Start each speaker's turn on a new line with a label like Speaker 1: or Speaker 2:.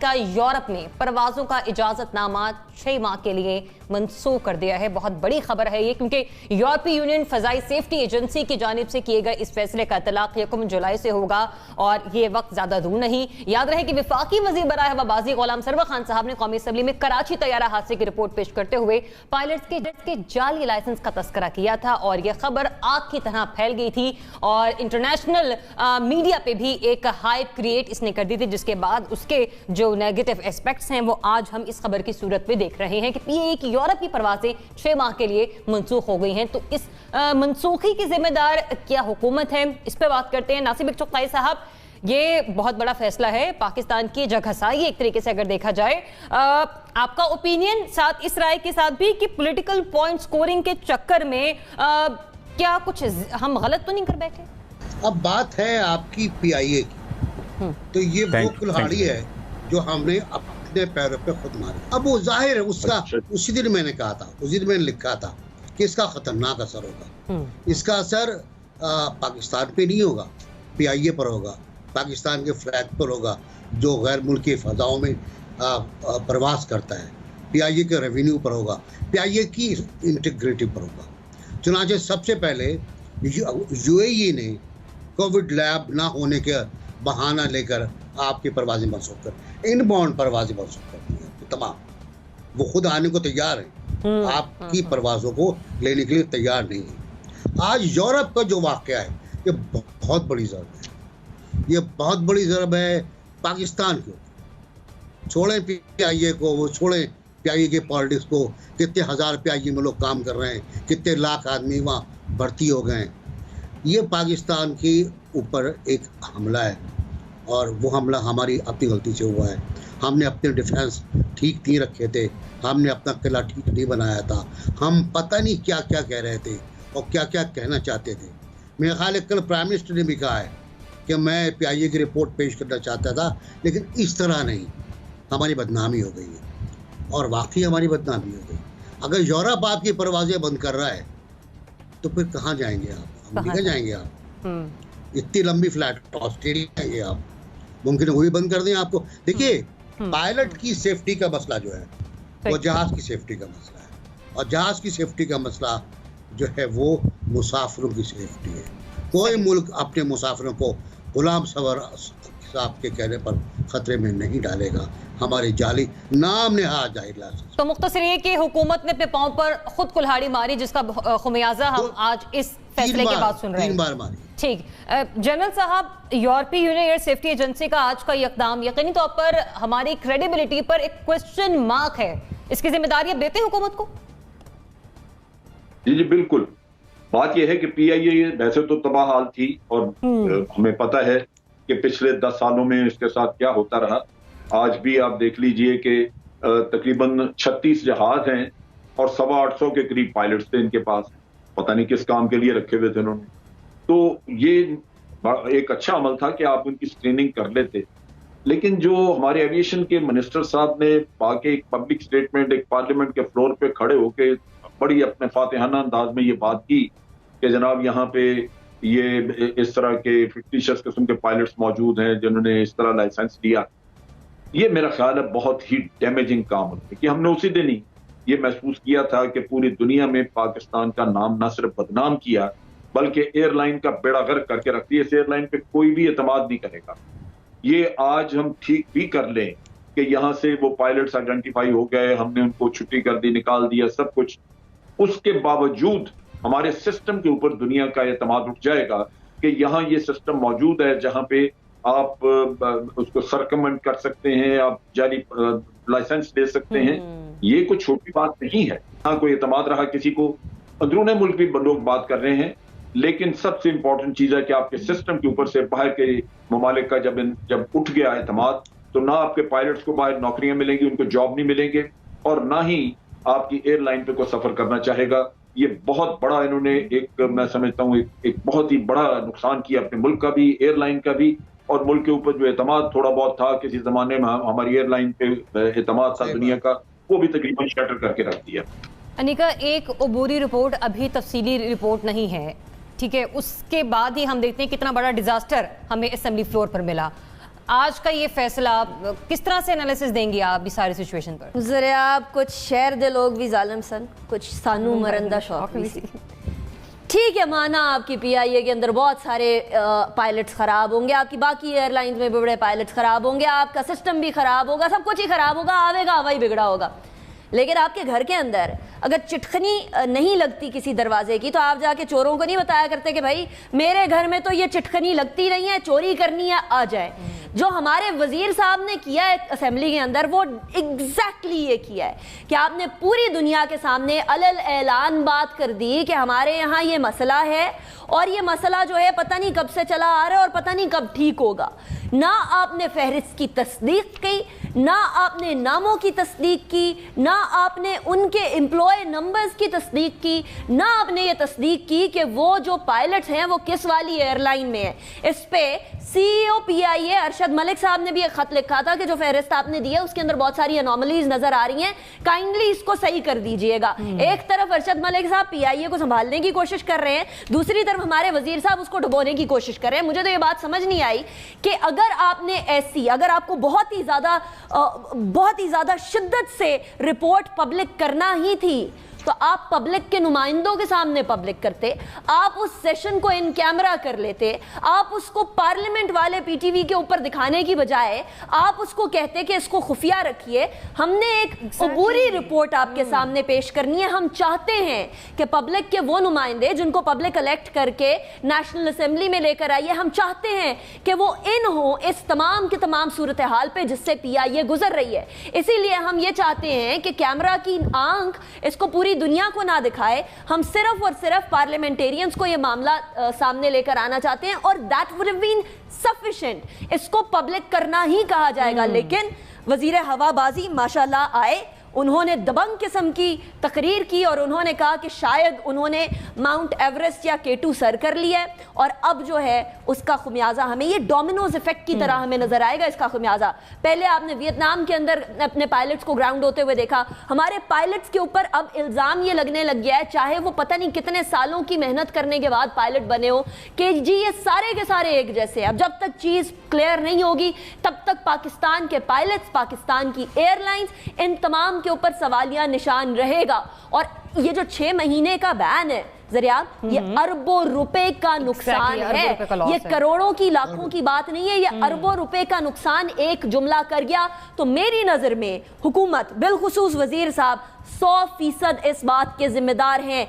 Speaker 1: کا یورپ میں پروازوں کا اجازت نامہ 6 ماہ کے لیے منسوخ کر دیا ہے۔ بہت بڑی خبر ہے یہ، کیونکہ یورپی یونین فضائی سیفٹی ایجنسی کی جانب سے کیے گئے اس فیصلے کا اطلاق 1 جولائی سے ہوگا اور یہ وقت زیادہ دور نہیں۔ یاد رہے کہ وفاقی وزیر برائے ہوا بازی غلام سرور خان صاحب نے قومی اسمبلی میں کراچی طیارہ حادثے کی رپورٹ پیش کرتے ہوئے پائلٹس کے جعلی لائسنس کا تذکرہ کیا تھا اور یہ خبر آگ کی طرح پھیل گئی تھی اور انٹرنیشنل میڈیا پہ بھی ایک ہائپ کریٹ اس نے کر دی تھی، جس کے بعد اس کے جو نیگیٹو ایسپیکٹس ہیں وہ آج ہم اس خبر کی صورت میں دیکھ رہے ہیں کہ پی اے ای کی یورپ کی پروازیں 6 ماہ کے لیے منسوخ ہو گئی ہیں۔ تو اس منسوخی کی ذمہ دار کیا حکومت ہے، اس پہ بات کرتے ہیں۔ ناصر بگٹی صاحب، یہ بہت بڑا فیصلہ ہے، پاکستان کی جگہسائی ایک طریقے سے اگر دیکھا جائے، آپ کا اوپینین ساتھ اس رائے کے ساتھ بھی کہ پولیٹیکل پوائنٹ سکورنگ کے چکر میں کیا کچھ ہم غلط تو نہیں کر بیٹھے؟
Speaker 2: اب بات ہے آپ کی پی آئی اے کی، تو یہ وہ کلہاڑی ہے جو ہم نے اپنے پیروں پہ خود ماری۔ اب وہ ظاہر ہے اس کا، اسی دن میں نے کہا تھا، اسی دن میں نے لکھا تھا کہ اس کا خطرناک اثر ہوگا۔ اس کا اثر پاکستان پہ نہیں ہوگا، پی آئی اے پر ہوگا، پاکستان کے فلیگ پر ہوگا جو غیر ملکی فضاؤں میں پرواز کرتا ہے، پی آئی اے کے ریونیو پر ہوگا، پی آئی اے کی انٹیگریٹی پر ہوگا۔ چنانچہ سب سے پہلے یو اے ای نے کووڈ لیب نہ ہونے کے بہانہ لے کر آپ کی پروازیں منسوخ کر، ان باؤنڈ پروازیں منسوخ کر دی ہیں تمام۔ وہ خود آنے کو تیار ہیں، آپ کی پروازوں کو لینے کے لیے تیار نہیں ہیں۔ آج یورپ کا جو واقعہ ہے یہ بہت بڑی ضرب ہے، یہ بہت بڑی ضرب ہے پاکستان کو۔ چھوڑیں پی آئی اے کو، وہ چھوڑیں پی آئی اے کے پالیٹکس کو، کتنے ہزار پی آئی اے میں لوگ کام کر رہے ہیں، کتنے لاکھ آدمی وہاں بھرتی ہو گئے ہیں۔ یہ پاکستان کے اوپر ایک حملہ ہے اور وہ حملہ ہماری اپنی غلطی سے ہوا ہے۔ ہم نے اپنے ڈیفینس ٹھیک نہیں رکھے تھے، ہم نے اپنا قلعہ ٹھیک نہیں بنایا تھا، ہم پتہ نہیں کیا کیا کہہ رہے تھے اور کیا کیا کہنا چاہتے تھے۔ میرے خیال ہے کل پرائم منسٹر نے بھی کہا ہے کہ میں پی آئی اے کی رپورٹ پیش کرنا چاہتا تھا، لیکن اس طرح نہیں، ہماری بدنامی ہو گئی ہے اور واقعی ہماری بدنامی ہو گئی۔ اگر یورپ آپ کی پروازیں بند کر رہا ہے تو پھر کہاں جائیں گے آپ؟ امریکہ جائیں گے آپ؟ اتنی لمبی فلائٹ آسٹریلیا جائیں گے آپ؟ ممکن ہے وہ بھی بند کر دیں آپ کو۔ دیکھیے، پائلٹ کی سیفٹی کا مسئلہ جو ہے وہ جہاز کی سیفٹی کا مسئلہ ہے، اور جہاز کی سیفٹی کا مسئلہ جو ہے وہ مسافروں کی سیفٹی ہے۔ کوئی ملک اپنے مسافروں کو غلام سرور صاحب کے کہنے پر خطرے میں نہیں ڈالے گا۔ ہماری جعلی نام نہاد جائے لائسنس۔
Speaker 1: تو مختصر یہ کہ حکومت نے اپنے پاؤں پر خود کلہاڑی ماری، جس کا خمیازہ ہم آج اس فیصلے کے بعد سن رہے ہیں۔
Speaker 2: 3 بار ماری۔
Speaker 1: ٹھیک، جنرل صاحب، یورپی یونین ایئر سیفٹی ایجنسی کا آج کا یہ اقدام یقینی طور پر ہماری کریڈیبلٹی پر ایک کوسچن مارک ہے، اس کی ذمہ داری اب دیتے ہیں حکومت کو؟
Speaker 3: جی بالکل۔ بات یہ ہے کہ پی آئی اے ویسے تو تباہ حال تھی اور ہمیں پتہ ہے کہ پچھلے 10 سالوں میں اس کے ساتھ کیا ہوتا رہا۔ آج بھی آپ دیکھ لیجئے کہ تقریباً 36 جہاز ہیں اور 850 کے قریب پائلٹس تھے ان کے پاس، پتہ نہیں کس کام کے لیے رکھے ہوئے تھے انہوں نے۔ تو یہ ایک اچھا عمل تھا کہ آپ ان کی اسکریننگ کر لیتے، لیکن جو ہمارے ایویشن کے منسٹر صاحب نے باقی ایک پبلک سٹیٹمنٹ ایک پارلیمنٹ کے فلور پہ کھڑے ہو کے بڑی اپنے فاتحانہ انداز میں یہ بات کی کہ جناب یہاں پہ یہ اس طرح کے فکٹیشس قسم کے پائلٹس موجود ہیں جنہوں نے اس طرح لائسنس لیا، یہ میرا خیال ہے بہت ہی ڈیمیجنگ کام ہے کہ ہم نے اسی دن ہی یہ محسوس کیا تھا کہ پوری دنیا میں پاکستان کا نام نہ صرف بدنام کیا بلکہ ایئر لائن کا بیڑا غرق کر کے رکھ دیا۔ اس ایئر لائن پہ کوئی بھی اعتماد نہیں کرے گا۔ یہ آج ہم ٹھیک بھی کر لیں کہ یہاں سے وہ پائلٹس آئیڈینٹیفائی ہو گئے، ہم نے ان کو چھٹی کر دی، نکال دیا سب کچھ، اس کے باوجود ہمارے سسٹم کے اوپر دنیا کا اعتماد اٹھ جائے گا کہ یہاں یہ سسٹم موجود ہے جہاں پہ آپ اس کو سرکمنٹ کر سکتے ہیں، آپ جعلی لائسنس دے سکتے ہیں۔ یہ کوئی چھوٹی بات نہیں ہے۔ ہاں کوئی اعتماد رہا کسی کو، اندرون ملک بھی لوگ بات کر رہے ہیں، لیکن سب سے امپورٹنٹ چیز ہے کہ آپ کے سسٹم کے اوپر سے باہر کے ممالک کا جب اٹھ گیا اعتماد تو نہ آپ کے پائلٹس کو باہر نوکریاں ملیں گی، ان کو جاب نہیں ملیں گے، اور نہ ہی آپ کی ایئر لائن پہ کوئی سفر کرنا چاہے گا۔ یہ بہت بڑا انہوں نے ایک میں سمجھتا ہوں ایک بہت ہی بڑا نقصان کیا اپنے ملک کا بھی، ایئر لائن کا بھی، اور ملک کے اوپر جو اعتماد تھوڑا بہت تھا کسی زمانے میں ہماری ایئر لائن پہ اعتماد تھا دنیا کا، وہ بھی تقریباً شٹر کر کے رکھ دیا۔
Speaker 1: انیکا، ایک عبوری رپورٹ ابھی تفصیلی رپورٹ نہیں ہے، ٹھیک ہے، اس کے بعد ہی ہم دیکھتے ہیں کتنا بڑا ڈیزاسٹر ہمیں اسمبلی فلور پر ملا۔ آج کا یہ فیصلہ کس طرح سے انالیسس دیں گی آپ بھی ساری سچویشن پر؟
Speaker 4: ذرا آپ کچھ شہر دے لوگ بھی ظالم سن، کچھ سانو مرندہ شوق بھی سی. ٹھیک ہے، مانا آپ کی پی آئی اے کے اندر بہت سارے پائلٹس خراب ہوں گے، آپ کی باقی ایئر لائنز میں بھی بڑے پائلٹس خراب ہوں گے، آپ کا سسٹم بھی خراب ہوگا، سب کچھ ہی خراب ہوگا، آوے گا ہوا ہی بگڑا ہوگا. لیکن آپ کے گھر کے اندر اگر چٹخنی نہیں لگتی کسی دروازے کی تو آپ جا کے چوروں کو نہیں بتایا کرتے کہ بھائی میرے گھر میں تو یہ چٹخنی لگتی نہیں ہے، چوری کرنی ہے آ جائے. جو ہمارے وزیر صاحب نے کیا ہے اسمبلی کے اندر وہ ایگزیکٹلی یہ کیا ہے کہ آپ نے پوری دنیا کے سامنے علل اعلان بات کر دی کہ ہمارے یہاں یہ مسئلہ ہے اور یہ مسئلہ جو ہے پتہ نہیں کب سے چلا آ رہا ہے اور پتہ نہیں کب ٹھیک ہوگا. نہ آپ نے فہرست کی تصدیق کی، نہ آپ نے ناموں کی تصدیق کی، نہ آپ نے ان کے امپلائی نمبرز کی تصدیق کی، نہ آپ نے یہ تصدیق کی کہ وہ جو پائلٹس ہیں وہ کس والی ایئر لائن میں ہیں. اس پہ سی ای او پی آئی اے ارشد ملک صاحب نے بھی ایک خط لکھا تھا کہ جو فہرست آپ نے دی ہے اس کے اندر بہت ساری انوملیز نظر آ رہی ہیں، کائنڈلی اس کو صحیح کر دیجئے گا. ایک طرف ارشد ملک صاحب پی آئی اے کو سنبھالنے کی کوشش کر رہے ہیں، دوسری طرف ہمارے وزیر صاحب اس کو ڈبونے کی کوشش کر رہے ہیں. مجھے تو یہ بات سمجھ نہیں آئی کہ اگر آپ نے اگر آپ کو بہت ہی زیادہ شدت سے رپورٹ پبلک کرنا ہی تھی تو آپ پبلک کے نمائندوں کے سامنے پبلک کرتے، آپ اس سیشن کو ان کیمرہ کر لیتے، آپ اس کو پارلیمنٹ والے پی ٹی وی کے اوپر دکھانے کی بجائے آپ اس کو کہتے کہ اس کو خفیہ رکھیے. ہم نے ایک عبوری رپورٹ آپ کے سامنے پیش کرنی ہے. ہم چاہتے ہیں کہ پبلک کے وہ نمائندے جن کو پبلک الیکٹ کر کے نیشنل اسمبلی میں لے کر آئیے، ہم چاہتے ہیں کہ وہ ان ہوں اس تمام کے تمام صورتحال پہ جس سے پی آئی اے گزر رہی ہے. اسی لیے ہم یہ چاہتے ہیں کہ کیمرہ کی آنکھ اس کو پوری دنیا کو نہ دکھائے. ہم صرف اور صرف پارلیمنٹیرینز کو یہ معاملہ سامنے لے کر آنا چاہتے ہیں اور that would have been sufficient. اس کو پبلک کرنا ہی کہا جائے گا. لیکن وزیر ہوا بازی ماشاءاللہ آئے، انہوں نے دبنگ قسم کی تقریر کی اور انہوں نے کہا کہ شاید انہوں نے ماؤنٹ ایوریسٹ یا K2 سر کر لیا ہے اور اب جو ہے اس کا خمیازہ ہمیں یہ ڈومینوز ایفیکٹ کی طرح ہمیں نظر آئے گا. اس کا خمیازہ پہلے آپ نے ویتنام کے اندر اپنے پائلٹس کو گراؤنڈ ہوتے ہوئے دیکھا. ہمارے پائلٹس کے اوپر اب الزام یہ لگنے لگ گیا ہے، چاہے وہ پتہ نہیں کتنے سالوں کی محنت کرنے کے بعد پائلٹ بنے ہو، کہ جی یہ سارے کے سارے ایک جیسے. اب جب تک چیز کلیئر نہیں ہوگی تب تک پاکستان کے پائلٹس، پاکستان کی ایئر لائنز، ان تمام کے اوپر سوالیہ نشان رہے گا. اور یہ جو 6 مہینے کا بین ہے ذریعہ، یہ اربوں روپے کا نقصان ہے. یہ کروڑوں کی لاکھوں کی بات نہیں ہے، یہ اربوں روپے کا نقصان ایک جملہ کر گیا. تو میری نظر میں حکومت بالخصوص وزیر صاحب 100% اس بات کے ذمہ دار ہیں.